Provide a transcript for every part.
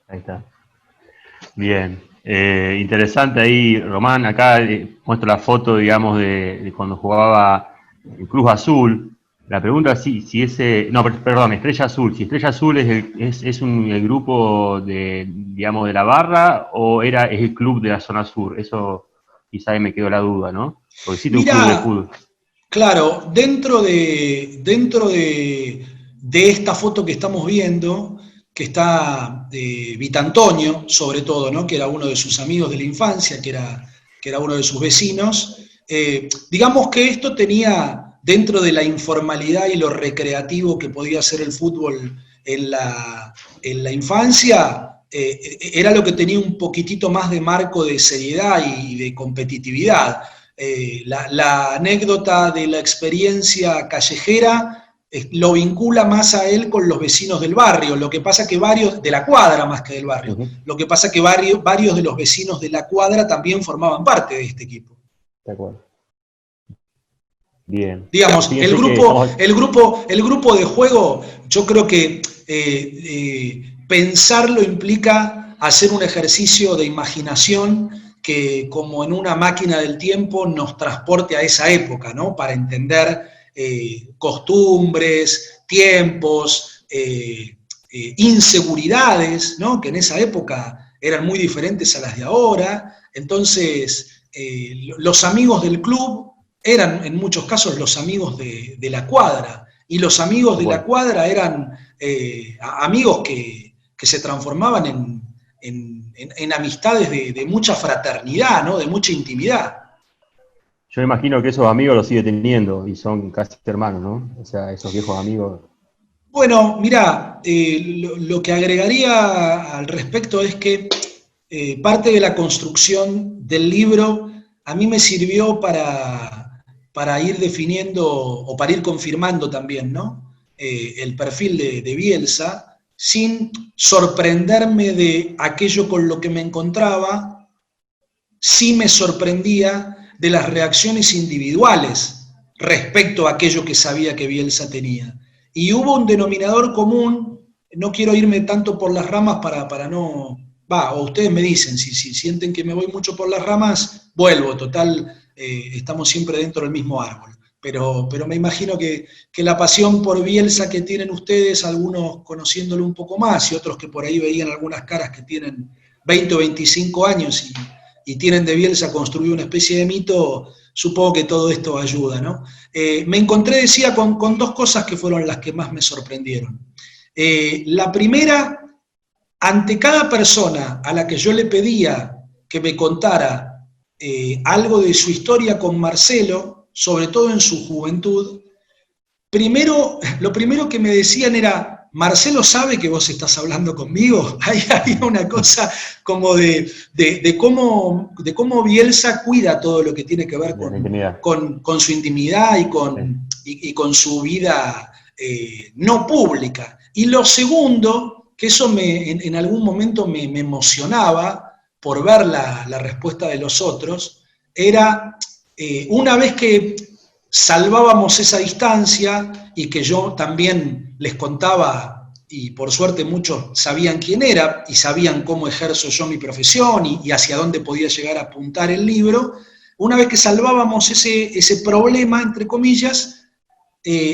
Ahí está. Bien. Interesante ahí, Román. Acá muestro la foto, digamos, de cuando jugaba en Cruz Azul. La pregunta es si ese. No, perdón, Estrella Azul. Si Estrella Azul el grupo de, digamos, de la barra o es el club de la zona sur. Eso quizá ahí me quedó la duda, ¿no? Porque existe un club de Mira, fútbol. claro, dentro de esta foto que estamos viendo, que está Vitantonio, sobre todo, ¿no? Que era uno de sus amigos de la infancia, que era uno de sus vecinos, digamos que esto tenía, dentro de la informalidad y lo recreativo que podía ser el fútbol en la infancia, era lo que tenía un poquitito más de marco de seriedad y de competitividad. La anécdota de la experiencia callejera lo vincula más a él con los vecinos del barrio, lo que pasa que varios, de la cuadra más que del barrio, Uh-huh. lo que pasa que varios de los vecinos de la cuadra también formaban parte de este equipo. De acuerdo. Bien. Digamos, el Fíjense que grupo, estamos. el grupo, el grupo de juego, yo creo que pensarlo implica hacer un ejercicio de imaginación que, como en una máquina del tiempo, nos transporte a esa época, ¿no? Para entender costumbres, tiempos, inseguridades, ¿no? Que en esa época eran muy diferentes a las de ahora. Entonces, los amigos del club eran en muchos casos los amigos de la cuadra, y los amigos de la Bueno, cuadra eran amigos que se transformaban en amistades de mucha fraternidad, ¿no? De mucha intimidad. yo imagino que esos amigos los sigue teniendo y son casi hermanos, ¿no? O sea, esos viejos amigos. Bueno, mirá, lo que agregaría al respecto es que parte de la construcción del libro a mí me sirvió para ir definiendo o para ir confirmando también, ¿no? El perfil de Bielsa, sin sorprenderme de aquello con lo que me encontraba, sí me sorprendía de las reacciones individuales respecto a aquello que sabía que Bielsa tenía. Y hubo un denominador común, no quiero irme tanto por las ramas para no... o ustedes me dicen, si sienten que me voy mucho por las ramas, vuelvo, total, estamos siempre dentro del mismo árbol. Pero me imagino que la pasión por Bielsa que tienen ustedes, algunos conociéndolo un poco más y otros que por ahí veían algunas caras que tienen 20 o 25 años y tienen de Bielsa construido una especie de mito, supongo que todo esto ayuda, ¿no? Me encontré, decía, con dos cosas que fueron las que más me sorprendieron. La primera, ante cada persona a la que yo le pedía que me contara algo de su historia con Marcelo, sobre todo en su juventud, lo primero que me decían era: Marcelo sabe que vos estás hablando conmigo. Ahí había una cosa como de cómo Bielsa cuida todo lo que tiene que ver De la intimidad. con su intimidad y Sí. y con su vida no pública. Y lo segundo, que eso en algún momento me emocionaba por ver la respuesta de los otros, era una vez que salvábamos esa distancia y que yo también les contaba, y por suerte muchos sabían quién era y sabían cómo ejerzo yo mi profesión y hacia dónde podía llegar a apuntar el libro, una vez que salvábamos ese problema, entre comillas,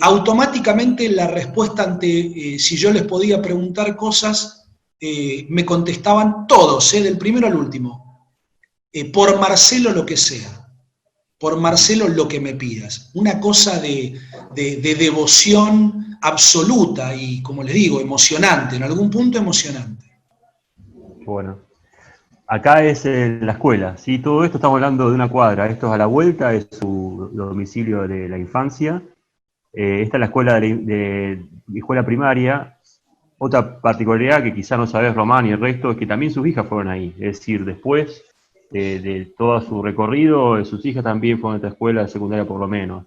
automáticamente la respuesta ante si yo les podía preguntar cosas, me contestaban todos, del primero al último, por Marcelo lo que sea, por Marcelo lo que me pidas. Una cosa de devoción absoluta y, como les digo, emocionante, en algún punto emocionante. Bueno. Acá es en la escuela, ¿sí? Todo esto estamos hablando de una cuadra. Esto es a la vuelta, es su domicilio de la infancia. Esta es la escuela de escuela primaria. Otra particularidad que quizá no sabés, Román, y el resto, es que también sus hijas fueron ahí. Es decir, después de todo su recorrido, sus hijas también fueron a esta escuela secundaria por lo menos.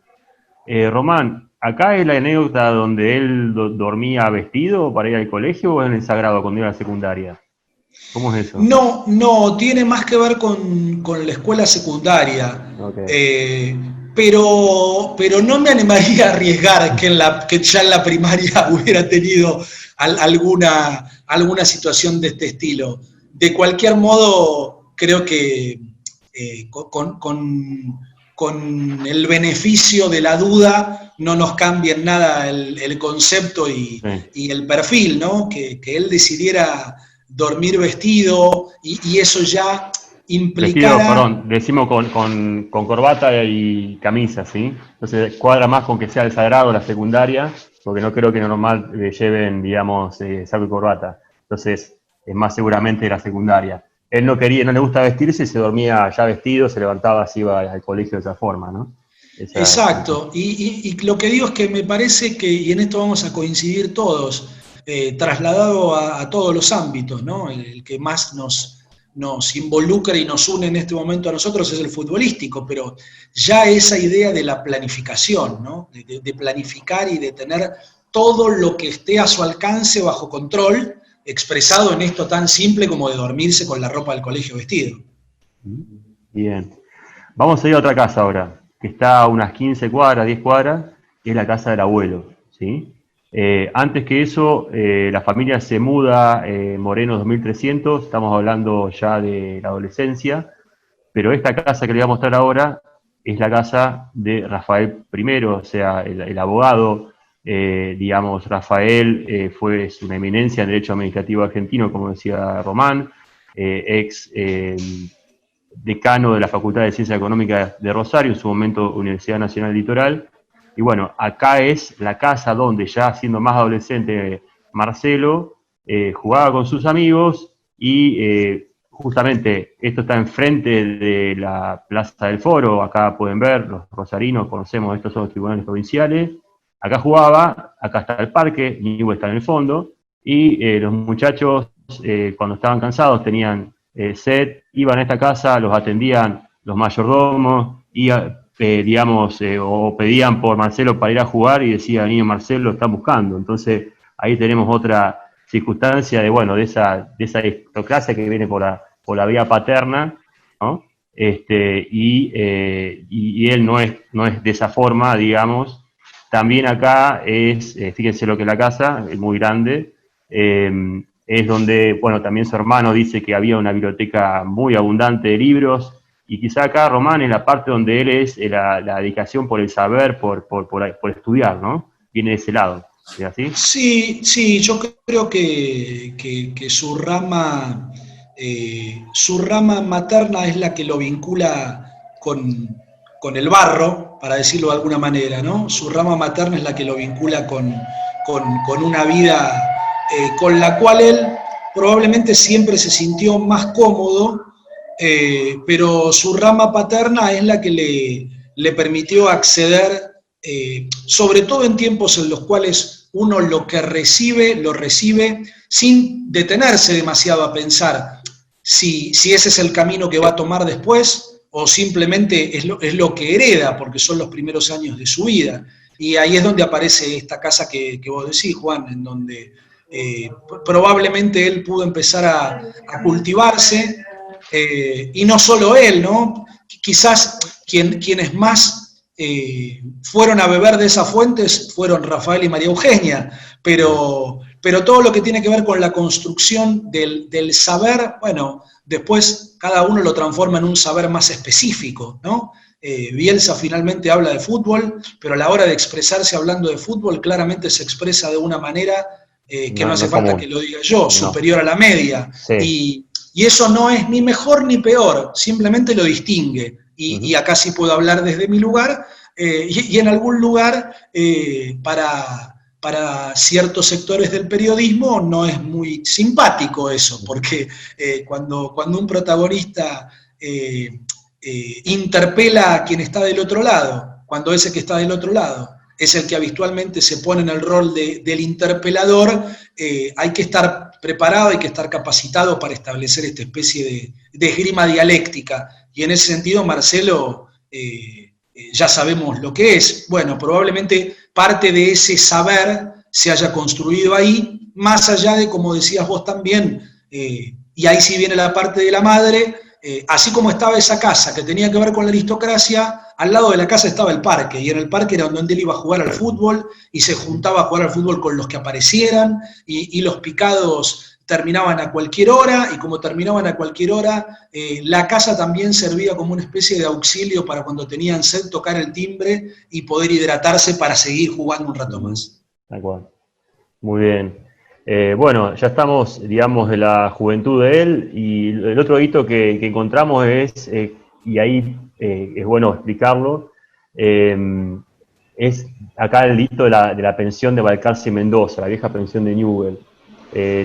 Román, ¿acá es la anécdota donde él dormía vestido para ir al colegio o es en el Sagrado cuando iba a la secundaria? ¿Cómo es eso? No, no, tiene más que ver con la escuela secundaria, Ok. pero no me animaría a arriesgar que ya en la primaria hubiera tenido alguna situación de este estilo. De cualquier modo, creo que con el beneficio de la duda no nos cambia en nada el concepto y el perfil, ¿no? Que él decidiera dormir vestido y eso ya implicara... Vestido, perdón, decimos con corbata y camisa, ¿sí? Entonces cuadra más con que sea el sagrado, la secundaria, porque no creo que normal lleven, digamos, saco y corbata. Entonces es más seguramente la secundaria. Él no quería, no le gusta vestirse, se dormía ya vestido, se levantaba, así iba al colegio de esa forma, ¿no? Exacto, y lo que digo es que me parece que, y en esto vamos a coincidir todos, trasladado a todos los ámbitos, ¿no? El que más nos involucra y nos une en este momento a nosotros es el futbolístico, pero ya esa idea de la planificación, ¿no? De planificar y de tener todo lo que esté a su alcance bajo control, expresado en esto tan simple como de dormirse con la ropa del colegio vestido. Bien. Vamos a ir a otra casa ahora, que está a unas 15 cuadras, 10 cuadras, que es la casa del abuelo, ¿sí? Antes que eso, la familia se muda, Moreno 2300, estamos hablando ya de la adolescencia, pero esta casa que le voy a mostrar ahora es la casa de Rafael I, o sea, el abogado, digamos, Rafael es una eminencia en derecho administrativo argentino, como decía Román, ex decano de la Facultad de Ciencias Económicas de Rosario, en su momento Universidad Nacional Litoral. Y bueno, acá es la casa donde ya siendo más adolescente Marcelo jugaba con sus amigos y justamente esto está enfrente de la Plaza del Foro, acá pueden ver, los rosarinos conocemos, estos son los tribunales provinciales. Acá jugaba, acá está el parque, Newell está en el fondo, y los muchachos cuando estaban cansados tenían sed, iban a esta casa, los atendían los mayordomos, y digamos, o pedían por Marcelo para ir a jugar y decía, niño Marcelo, lo están buscando. Entonces ahí tenemos otra circunstancia de, bueno, de esa aristocracia que viene por la vía paterna, ¿no? Y él no es de esa forma, digamos. También acá es, fíjense lo que es la casa, es muy grande, es donde, bueno, también su hermano dice que había una biblioteca muy abundante de libros, y quizá acá, Román, es la parte donde él es la dedicación por el saber, por estudiar, ¿no? Viene de ese lado, ¿es así? Sí, yo creo que su rama materna es la que lo vincula con el barro, para decirlo de alguna manera, ¿no? Su rama materna es la que lo vincula con una vida con la cual él probablemente siempre se sintió más cómodo, pero su rama paterna es la que le permitió acceder, sobre todo en tiempos en los cuales uno lo que recibe, lo recibe sin detenerse demasiado a pensar si ese es el camino que va a tomar después o simplemente es lo que hereda, porque son los primeros años de su vida. Y ahí es donde aparece esta casa que vos decís, Juan, en donde probablemente él pudo empezar a cultivarse, y no solo él, ¿no? Quizás quienes más fueron a beber de esas fuentes fueron Rafael y María Eugenia, pero todo lo que tiene que ver con la construcción del saber, bueno, después cada uno lo transforma en un saber más específico, ¿no? Bielsa finalmente habla de fútbol, pero a la hora de expresarse hablando de fútbol, claramente se expresa de una manera que no hace falta que lo diga yo, superior a la media. Sí. Y eso no es ni mejor ni peor, simplemente lo distingue. Y acá sí puedo hablar desde mi lugar, y en algún lugar, para ciertos sectores del periodismo, no es muy simpático eso, porque cuando un protagonista interpela a quien está del otro lado, cuando ese que está del otro lado es el que habitualmente se pone en el rol del interpelador, hay que estar preparado, hay que estar capacitado para establecer esta especie de esgrima dialéctica. Y en ese sentido, Marcelo, ya sabemos lo que es. Bueno, probablemente parte de ese saber se haya construido ahí, más allá de, como decías vos también, y ahí sí viene la parte de la madre, así como estaba esa casa que tenía que ver con la aristocracia, al lado de la casa estaba el parque, y en el parque era donde él iba a jugar al fútbol, y se juntaba a jugar al fútbol con los que aparecieran, y los picados terminaban a cualquier hora, y como terminaban a cualquier hora, la casa también servía como una especie de auxilio para cuando tenían sed tocar el timbre y poder hidratarse para seguir jugando un rato más. Tal cual. Muy bien. Bueno, ya estamos, digamos, de la juventud de él, y el otro hito que encontramos es, y ahí es bueno explicarlo, es acá el hito de la pensión de Balcarce Mendoza, la vieja pensión de Newell.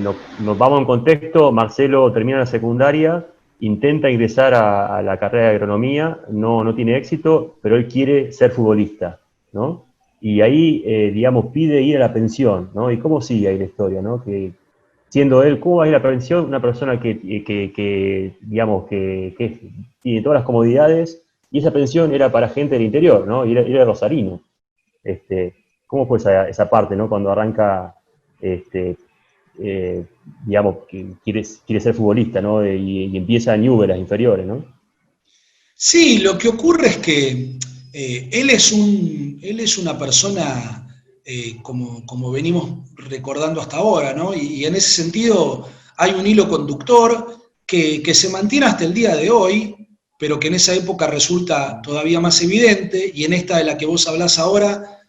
Nos vamos en contexto. Marcelo termina la secundaria, intenta ingresar a la carrera de agronomía, no tiene éxito, pero él quiere ser futbolista, ¿no? Y ahí, digamos, pide ir a la pensión, ¿no? ¿Y cómo sigue ahí la historia, ¿no? Que, siendo él, ¿cómo va a ir a la pensión? Una persona digamos, que tiene todas las comodidades, y esa pensión era para gente del interior, ¿no? Y era rosarino. ¿Cómo fue esa parte, ¿no? Cuando arranca, digamos, que quiere ser futbolista, ¿no? Y empieza en Newell, las inferiores, ¿no? Sí, lo que ocurre es que él es una persona, como venimos recordando hasta ahora, ¿no? Y en ese sentido hay un hilo conductor que se mantiene hasta el día de hoy, pero que en esa época resulta todavía más evidente, y en esta de la que vos hablás ahora,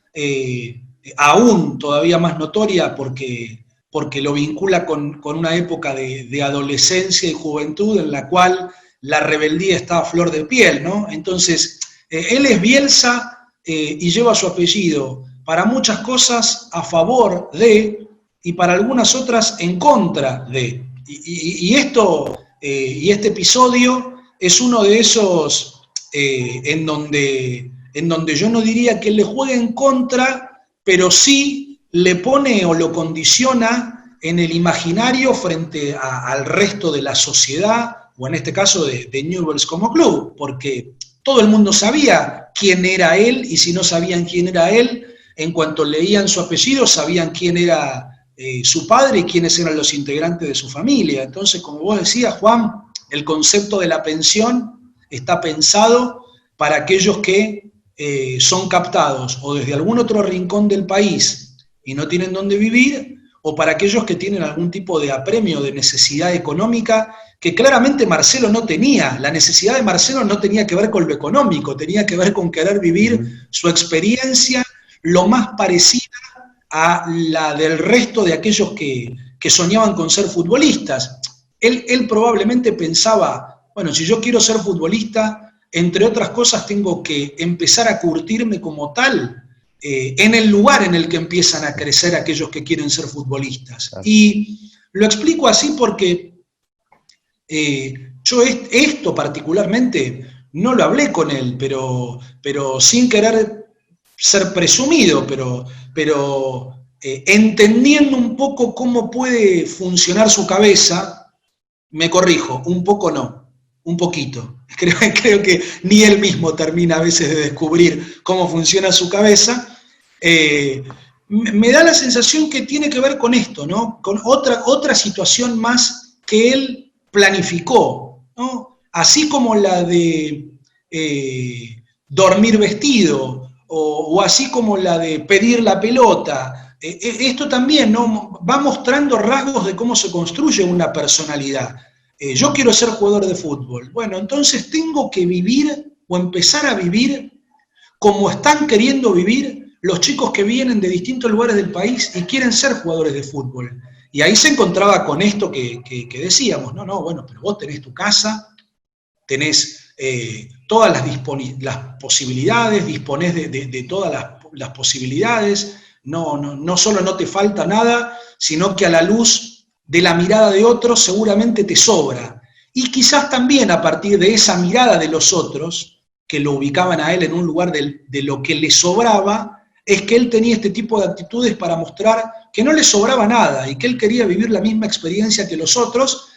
aún todavía más notoria, porque lo vincula con una época de adolescencia y juventud en la cual la rebeldía está a flor de piel, ¿no? Entonces, él es Bielsa, y lleva su apellido para muchas cosas a favor de, y para algunas otras en contra de. Y este episodio es uno de esos en donde yo no diría que le juegue en contra, pero sí le pone o lo condiciona en el imaginario frente al resto de la sociedad, o en este caso de Newell's como club, porque todo el mundo sabía quién era él, y si no sabían quién era él, en cuanto leían su apellido, sabían quién era su padre y quiénes eran los integrantes de su familia. Entonces, como vos decías, Juan, el concepto de la pensión está pensado para aquellos que son captados o desde algún otro rincón del país y no tienen dónde vivir, o para aquellos que tienen algún tipo de apremio, de necesidad económica, que claramente Marcelo no tenía. La necesidad de Marcelo no tenía que ver con lo económico, tenía que ver con querer vivir su experiencia lo más parecida a la del resto de aquellos que soñaban con ser futbolistas. Él probablemente pensaba, bueno, si yo quiero ser futbolista, entre otras cosas tengo que empezar a curtirme como tal en el lugar en el que empiezan a crecer aquellos que quieren ser futbolistas. Y lo explico así porque yo esto particularmente no lo hablé con él, pero sin querer ser presumido, pero entendiendo un poco cómo puede funcionar su cabeza. Me corrijo, un poco no, un poquito. Creo que ni él mismo termina a veces de descubrir cómo funciona su cabeza. Me da la sensación que tiene que ver con esto, ¿no? Con otra situación más que él planificó, ¿no? Así como la de dormir vestido, o así como la de pedir la pelota. Esto también, ¿no? Va mostrando rasgos de cómo se construye una personalidad. Yo quiero ser jugador de fútbol. Bueno, entonces tengo que vivir o empezar a vivir como están queriendo vivir los chicos que vienen de distintos lugares del país y quieren ser jugadores de fútbol. Y ahí se encontraba con esto que decíamos, no, bueno, pero vos tenés tu casa, tenés todas las posibilidades, disponés de todas las posibilidades, no solo no te falta nada, sino que a la luz de la mirada de otros seguramente te sobra. Y quizás también a partir de esa mirada de los otros, que lo ubicaban a él en un lugar de lo que le sobraba, es que él tenía este tipo de actitudes para mostrar que no le sobraba nada y que él quería vivir la misma experiencia que los otros,